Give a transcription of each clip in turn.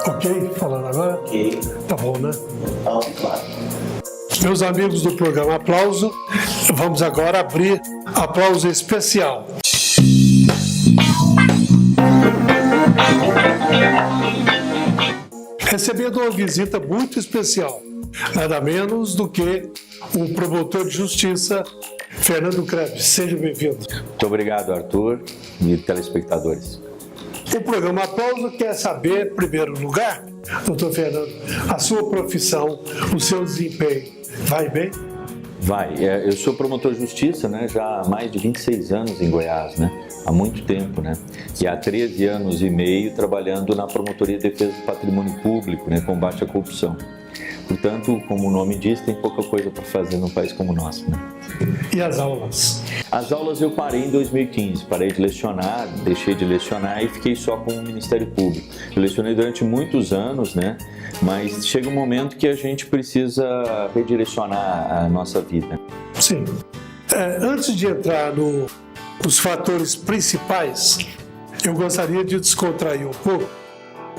Ok? Falando agora? Ok. Tá bom, né? Claro. Meus amigos do programa Aplauso, vamos agora abrir Aplauso Especial. Recebendo uma visita muito especial, nada menos do que o promotor de justiça, Fernando Krebs. Seja bem-vindo. Muito obrigado, Arthur e telespectadores. O programa Aplauso quer saber, em primeiro lugar, doutor Fernando, a sua profissão, o seu desempenho. Vai bem? Vai. Eu sou promotor de justiça, né, já há mais de 26 anos em Goiás, né, há muito tempo, né, e há 13 anos e meio trabalhando na Promotoria de Defesa do Patrimônio Público, né, combate à corrupção. Portanto, como o nome diz, tem pouca coisa para fazer num país como o nosso, né? E as aulas? As aulas eu parei em 2015, parei de lecionar, deixei de lecionar e fiquei só com o Ministério Público. Eu lecionei durante muitos anos, né? Mas chega um momento que a gente precisa redirecionar a nossa vida. Sim. Antes de entrar nos fatores principais, eu gostaria de descontrair um pouco,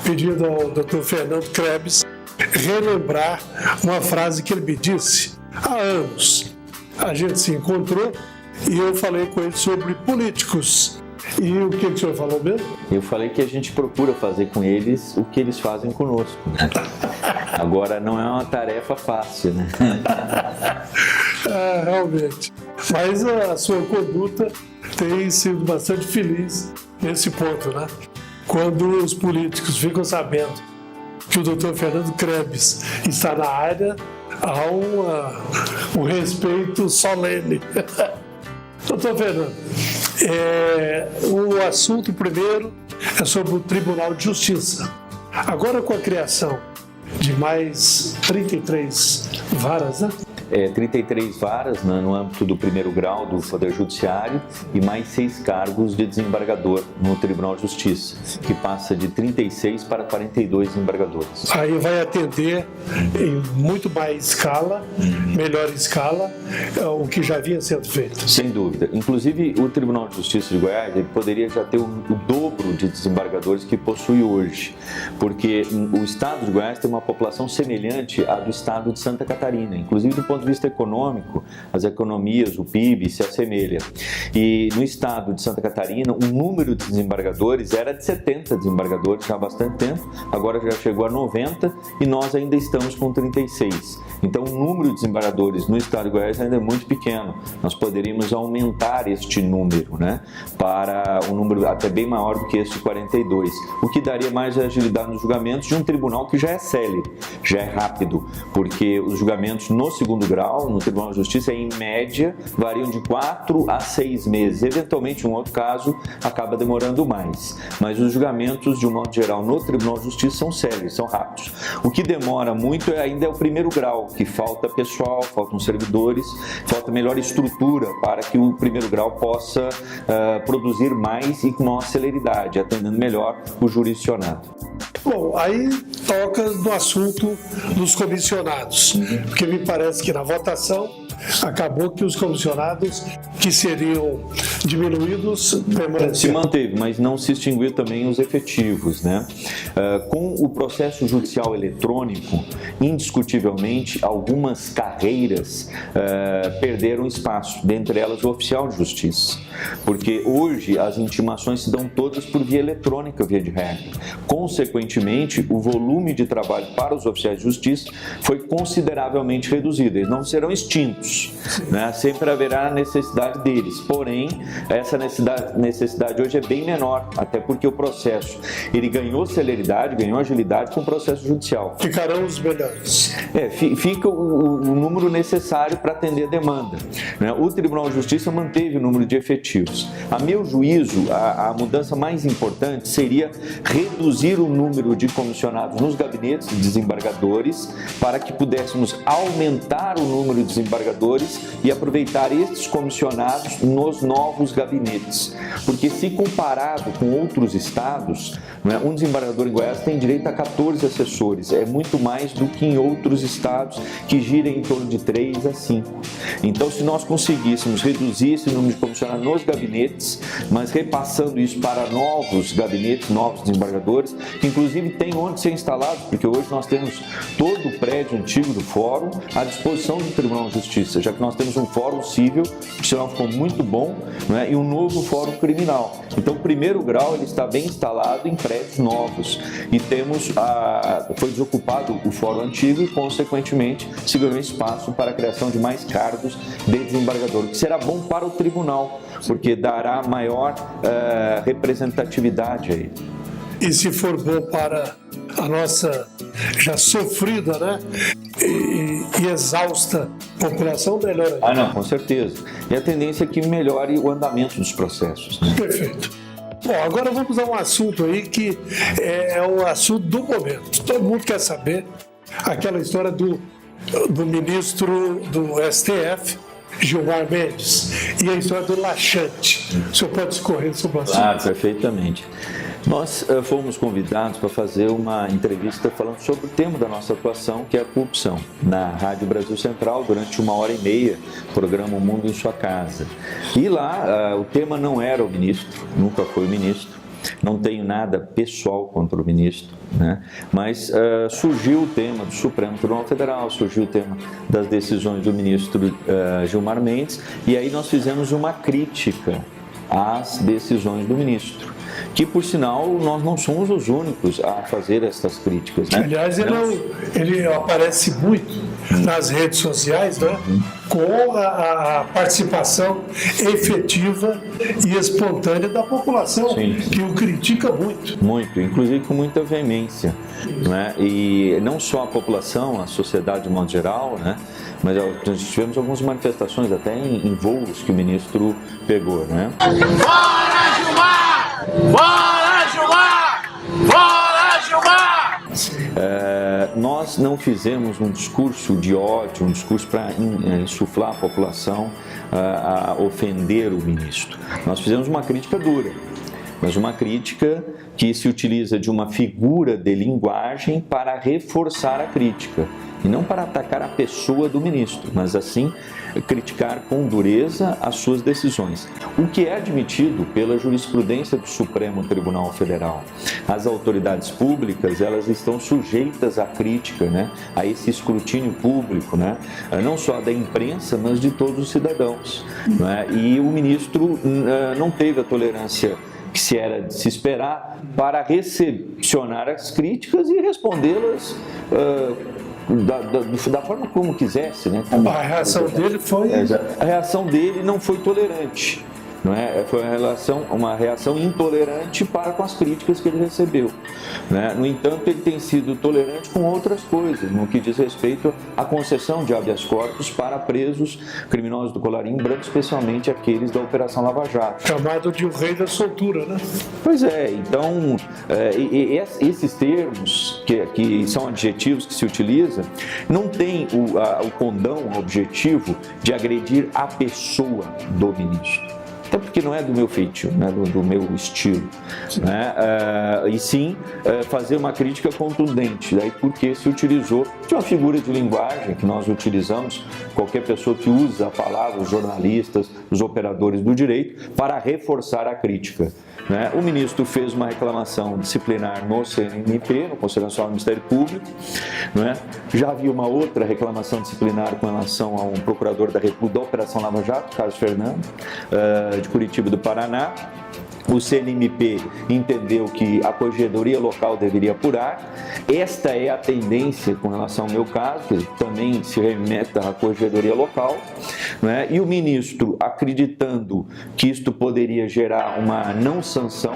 pedindo ao Dr. Fernando Krebs relembrar uma frase que ele me disse há anos. A gente se encontrou e eu falei com ele sobre políticos. E o que o senhor falou mesmo? Eu falei que a gente procura fazer com eles o que eles fazem conosco, né? Agora, não é uma tarefa fácil, né? Realmente. Mas a sua conduta tem sido bastante feliz nesse ponto, né? Quando os políticos ficam sabendo que o doutor Fernando Krebs está na área, há um respeito solene. Doutor Fernando, o assunto primeiro é sobre o Tribunal de Justiça. Agora, com a criação de mais 33 varas, né? 33 varas, né, no âmbito do primeiro grau do Poder Judiciário e mais 6 cargos de desembargador no Tribunal de Justiça, que passa de 36 para 42 desembargadores. Aí vai atender em muito mais escala, melhor escala, o que já vinha sendo feito. Sem dúvida. Inclusive, o Tribunal de Justiça de Goiás ele poderia já ter o dobro de desembargadores que possui hoje, porque o estado de Goiás tem uma população semelhante à do estado de Santa Catarina, inclusive do ponto de vista econômico, as economias, o PIB se assemelha. E no estado de Santa Catarina, o número de desembargadores era de 70 desembargadores já há bastante tempo, agora já chegou a 90 e nós ainda estamos com 36. Então o número de desembargadores no estado de Goiás ainda é muito pequeno. Nós poderíamos aumentar este número, né, para um número até bem maior do que esse de 42, o que daria mais agilidade nos julgamentos de um tribunal que já é célere, já é rápido, porque os julgamentos no segundo grau, no Tribunal de Justiça, em média, variam de 4 a 6 meses. Eventualmente, um outro caso acaba demorando mais. Mas os julgamentos, de um modo geral, no Tribunal de Justiça são céleres, são rápidos. O que demora muito ainda é o primeiro grau, que falta pessoal, faltam servidores, falta melhor estrutura para que o primeiro grau possa produzir mais e com maior celeridade, atendendo melhor o jurisdicionado. Bom, aí toca no assunto dos comissionados, porque me parece que na votação acabou que os comissionados que seriam diminuídos permaneceram. Se manteve, mas não se extinguiu também os efetivos, né? Com o processo judicial eletrônico, indiscutivelmente, algumas carreiras perderam espaço, dentre elas o oficial de justiça, porque hoje as intimações se dão todas por via eletrônica, via de regra. Consequentemente, o volume de trabalho para os oficiais de justiça foi consideravelmente reduzido. Eles não serão extintos, né? Sempre haverá a necessidade deles, porém, essa necessidade hoje é bem menor, até porque o processo ele ganhou celeridade, ganhou agilidade com o processo judicial. Ficarão os melhores. Fica o número necessário para atender a demanda, né? O Tribunal de Justiça manteve o número de efetivos. A meu juízo, a mudança mais importante seria reduzir o número de comissionados nos gabinetes de desembargadores para que pudéssemos aumentar o número de desembargadores desembargadores e aproveitar estes comissionados nos novos gabinetes. Porque se comparado com outros estados, né, um desembargador em Goiás tem direito a 14 assessores, é muito mais do que em outros estados que giram em torno de 3 a 5. Então, se nós conseguíssemos reduzir esse número de comissionados nos gabinetes, mas repassando isso para novos gabinetes, novos desembargadores, que inclusive tem onde ser instalados, porque hoje nós temos todo o prédio antigo do Fórum à disposição do Tribunal de Justiça, já que nós temos um Fórum Civil, que o sinal ficou muito bom, né, e um novo Fórum Criminal. Então, o primeiro grau ele está bem instalado em prédios novos e foi desocupado o Fórum antigo e, consequentemente, se ganhou espaço para a criação de mais cargos de desembargador, o que será bom para o tribunal, porque dará maior representatividade aí. E se for bom para a nossa já sofrida, né, e exausta população, melhor ainda. Não, com certeza. E a tendência é que melhore o andamento dos processos, né? Perfeito. Bom, agora vamos a um assunto aí que é um assunto do momento. Todo mundo quer saber aquela história do ministro do STF, Gilmar Mendes, e a história do laxante. O senhor pode discorrer sobre o assunto? Claro, perfeitamente. Nós fomos convidados para fazer uma entrevista falando sobre o tema da nossa atuação, que é a corrupção, na Rádio Brasil Central, durante 1h30, programa O Mundo em Sua Casa. E lá o tema não era o ministro, nunca foi o ministro, não tenho nada pessoal contra o ministro, né? Mas surgiu o tema do Supremo Tribunal Federal, surgiu o tema das decisões do ministro Gilmar Mendes, e aí nós fizemos uma crítica às decisões do ministro, que, por sinal, nós não somos os únicos a fazer essas críticas, né? Aliás, ele aparece muito nas redes sociais, né, com a participação efetiva e espontânea da população, sim, que o critica muito. Muito, inclusive com muita veemência, né? E não só a população, a sociedade de modo geral, né? Mas nós tivemos algumas manifestações até em voos que o ministro pegou, né? Fora Gilmar! Fora Gilmar! Fora Gilmar! Nós não fizemos um discurso de ódio, um discurso para insuflar a população a ofender o ministro. Nós fizemos uma crítica dura, mas uma crítica que se utiliza de uma figura de linguagem para reforçar a crítica, e não para atacar a pessoa do ministro, mas assim criticar com dureza as suas decisões, o que é admitido pela jurisprudência do Supremo Tribunal Federal. As autoridades públicas, elas estão sujeitas à crítica, né, a esse escrutínio público, né, não só da imprensa, mas de todos os cidadãos, né, e o ministro não teve a tolerância que se era de se esperar para recepcionar as críticas e respondê-las da forma como quisesse, né? A reação dele foi... A reação dele não foi tolerante, não é? Foi uma reação intolerante para com as críticas que ele recebeu, né? No entanto, ele tem sido tolerante com outras coisas, no que diz respeito à concessão de habeas corpus para presos criminosos do colarinho branco, especialmente aqueles da Operação Lava Jato. Chamado de o rei da soltura, né? Pois é, então, esses termos, que são adjetivos que se utilizam, não tem o condão, o objetivo de agredir a pessoa do ministro. Até porque não é do meu feitio, não é do meu estilo, né? E sim fazer uma crítica contundente, daí porque se utilizou de uma figura de linguagem que nós utilizamos, qualquer pessoa que usa a palavra, os jornalistas, os operadores do direito, para reforçar a crítica, né? O ministro fez uma reclamação disciplinar no CNMP, no Conselho Nacional do Ministério Público, né? Já havia uma outra reclamação disciplinar com relação a um procurador da República da Operação Lava Jato, Carlos Fernando, de Curitiba do Paraná. O CNMP entendeu que a Corregedoria Local deveria apurar. Esta é a tendência com relação ao meu caso, que também se remete à Corregedoria Local, né? E o ministro, acreditando que isto poderia gerar uma não sanção,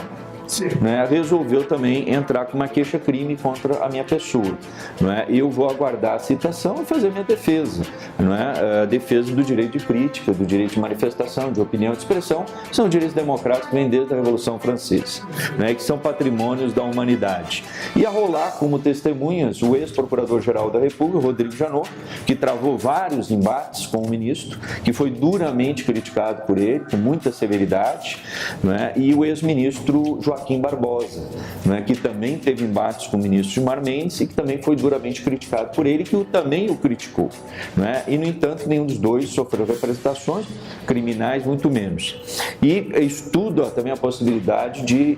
né, resolveu também entrar com uma queixa-crime contra a minha pessoa. Né? E eu vou aguardar a citação e fazer minha defesa. Né? A defesa do direito de crítica, do direito de manifestação, de opinião, de expressão, são direitos democráticos que vêm desde a Revolução Francesa, né, que são patrimônios da humanidade. E a rolar como testemunhas o ex-procurador-geral da República, Rodrigo Janot, que travou vários embates com o ministro, que foi duramente criticado por ele, com muita severidade, né, e o ex-ministro Joaquim Barbosa, né, que também teve embates com o ministro Gilmar Mendes e que também foi duramente criticado por ele, que também o criticou. Né, e, no entanto, nenhum dos dois sofreu representações criminais, muito menos. E estuda também a possibilidade de,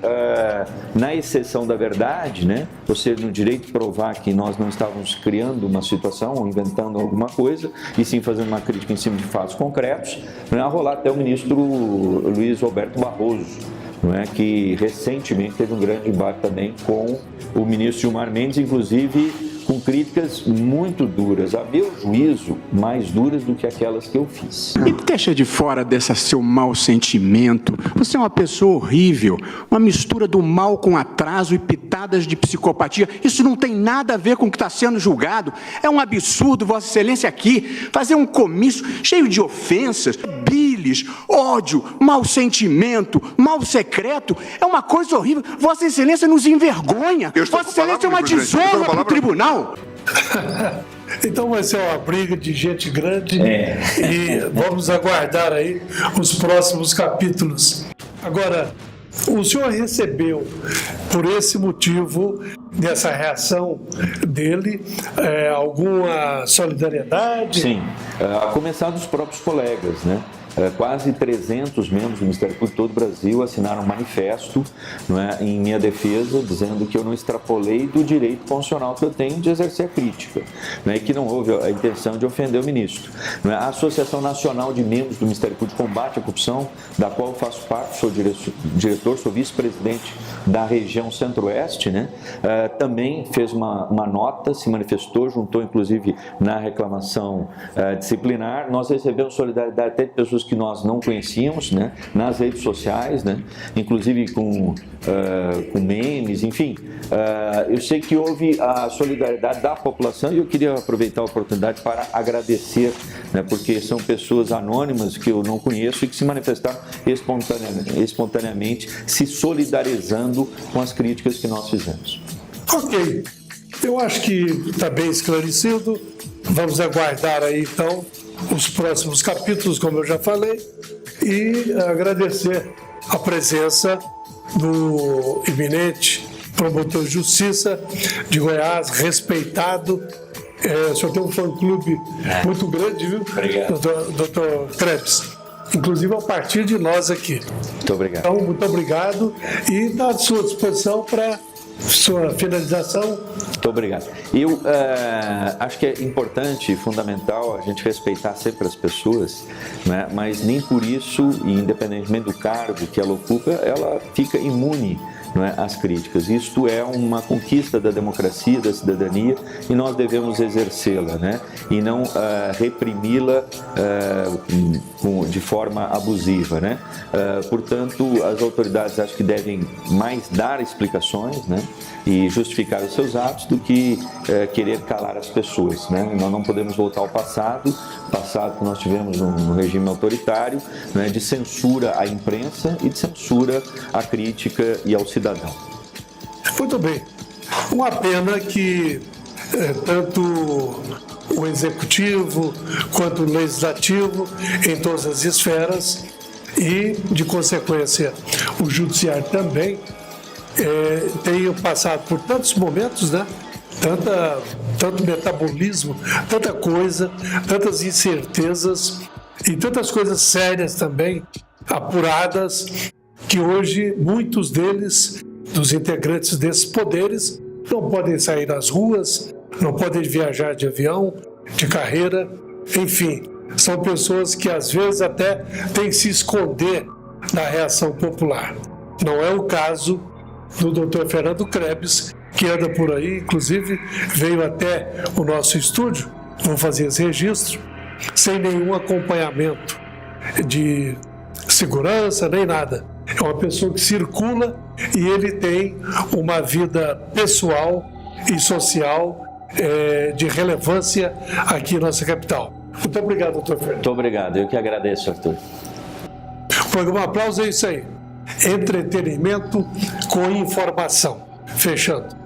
na exceção da verdade, né, ou seja, no direito de provar que nós não estávamos criando uma situação ou inventando alguma coisa, e sim fazendo uma crítica em cima de fatos concretos, né, a rolar até o ministro Luiz Roberto Barroso, não é, que recentemente teve um grande embate também com o ministro Gilmar Mendes, inclusive com críticas muito duras, a meu juízo, mais duras do que aquelas que eu fiz. E deixa de fora desse seu mau sentimento. Você é uma pessoa horrível, uma mistura do mal com atraso e pitadas de psicopatia. Isso não tem nada a ver com o que está sendo julgado. É um absurdo, Vossa Excelência, aqui fazer um comício cheio de ofensas, bilis, ódio, mau sentimento, mal secreto. É uma coisa horrível. Vossa Excelência nos envergonha. Vossa Excelência é uma desonra para o tribunal. Então vai ser uma briga de gente grande e vamos aguardar aí os próximos capítulos. Agora, o senhor recebeu, por esse motivo, dessa reação dele, alguma solidariedade? Sim, a começar dos próprios colegas, né? Quase 300 membros do Ministério Público de todo o Brasil assinaram um manifesto, não é, em minha defesa, dizendo que eu não extrapolei do direito constitucional que eu tenho de exercer a crítica, né, e que não houve a intenção de ofender o ministro. Não é? A Associação Nacional de Membros do Ministério Público de Combate à Corrupção, da qual eu faço parte, sou diretor, sou vice-presidente da região Centro-Oeste, né, também fez uma nota, se manifestou, juntou inclusive na reclamação disciplinar. Nós recebemos solidariedade até de pessoas que nós não conhecíamos, né, nas redes sociais, né, inclusive com memes, enfim. Eu sei que houve a solidariedade da população e eu queria aproveitar a oportunidade para agradecer, né, porque são pessoas anônimas que eu não conheço e que se manifestaram espontaneamente, se solidarizando com as críticas que nós fizemos. Ok, eu acho que está bem esclarecido. Vamos aguardar aí então os próximos capítulos, como eu já falei, e agradecer a presença do eminente promotor de justiça de Goiás, respeitado. O senhor tem um fã-clube muito grande, viu? Obrigado. Doutor Krebs. Inclusive a partir de nós aqui. Muito obrigado. Então, muito obrigado e está à sua disposição para sua finalização. Muito obrigado. Eu acho que é importante e fundamental a gente respeitar sempre as pessoas, né? Mas nem por isso, independentemente do cargo que ela ocupa, ela fica imune, não é, às críticas. Isto é uma conquista da democracia, da cidadania, e nós devemos exercê-la, né? E não reprimi-la de forma abusiva, né? Portanto, as autoridades acho que devem mais dar explicações, né, e justificar os seus atos do que querer calar as pessoas, né? Nós não podemos voltar ao passado que nós tivemos um regime autoritário, né, de censura à imprensa e de censura à crítica e ao cidadão. Muito bem. Uma pena que tanto o executivo quanto o legislativo, em todas as esferas, e, de consequência, o judiciário também, tenham passado por tantos momentos, né? Tanto metabolismo, tanta coisa, tantas incertezas e tantas coisas sérias também, apuradas, que hoje muitos deles, dos integrantes desses poderes, não podem sair nas ruas, não podem viajar de avião, de carreira, enfim, são pessoas que às vezes até têm que se esconder da reação popular. Não é o caso do Dr. Fernando Krebs, que anda por aí, inclusive veio até o nosso estúdio, vamos fazer esse registro, sem nenhum acompanhamento de segurança, nem nada. é uma pessoa que circula e ele tem uma vida pessoal e social de relevância aqui em nossa capital. Muito obrigado, doutor Fernando. Muito obrigado, eu que agradeço, Arthur. O programa Aplauso é isso aí. Entretenimento com informação. Fechando.